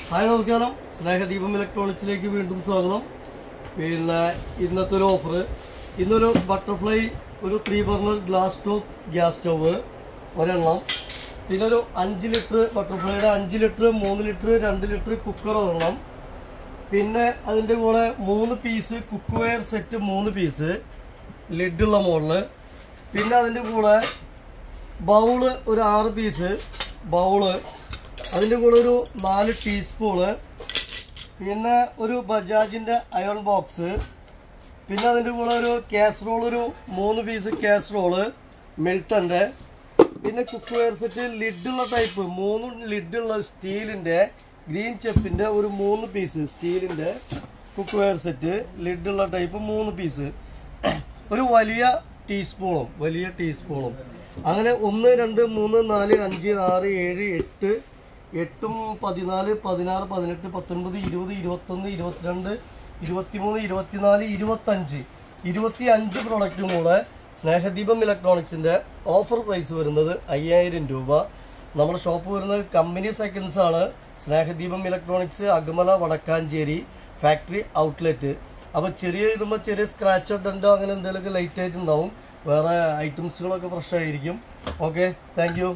Hi നമസ്കാരം. സ്നേഹദീപം ഇലക്ട്രോണിക്സിലേക്ക് വീണ്ടും സ്വാഗതം. പിന്നെ ഇന്നത്തെ ഒരു ഓഫർ, ഇന്നൊരു ബട്ടർഫ്ലൈ ഒരു 3 burner glass top gas stove ഒരെണ്ണം, പിന്നെ ഒരു 5 ലിറ്റർ ബട്ടർഫ്ലൈയുടെ 5 ലിറ്റർ 3 ലിറ്റർ 2 ലിറ്റർ കുക്കർ ഒരെണ്ണം, പിന്നെ അതിൻ്റെ കൂടെ 3 piece cookware set 3 piece ലിഡുള്ള മോഡല്, പിന്നെ അതിൻ്റെ കൂടെ ബൗള് ഒരു 6 പീസ് ബൗള്, അതിൻ്റെ കൂടെ ഒരു 4 ടീസ്പൂണ്, പിന്നെ ഒരു ബജാജിൻ്റെ അയൺ ബോക്സ്, പിന്നെ അതിൻ്റെ കൂടെ ഒരു കാസറോൾ ഒരു 3 പീസ് കാസറോള് മിൽട്ടൻ്റെ, പിന്നെ കുക്ക് വെയർ സെറ്റ് ലിഡുള്ള ടൈപ്പ് 3 ലിഡുള്ള സ്റ്റീലിൻ്റെ ഗ്രീൻ ചെപ്പിൻ്റെ ഒരു 3 പീസ് സ്റ്റീലിൻ്റെ കുക്ക് വെയർ സെറ്റ് ലിഡുള്ള ടൈപ്പ് 3 പീസ്, ഒരു വലിയ ടീസ്പൂണും അങ്ങനെ 1 2 3 4 5 6 7 8 8 14 16 18 19 20 21 22 23 24 25 പ്രൊഡക്റ്റും കൂടെ സ്നേഹദീപം ഇലക്ട്രോണിക്സിൻ്റെ ഓഫർ പ്രൈസ് വരുന്നത് 5000 രൂപ. നമ്മുടെ ഷോപ്പ് വരുന്നത് കമ്പനി സെക്കൻഡ്സ് ആണ്. Snehadeepam electronics Akamala Vadakkanchery factory outlet. അപ്പോൾ ഇടുമ്പോൾ ചെറിയ സ്ക്രാച്ചോ ഡെൻറ്റോ അങ്ങനെ എന്തെങ്കിലുമൊക്കെ ലൈറ്റ് ആയിട്ടുണ്ടാവും. വേറെ ഐറ്റംസുകളൊക്കെ ഫ്രഷ് ആയിരിക്കും. Okay, thank you.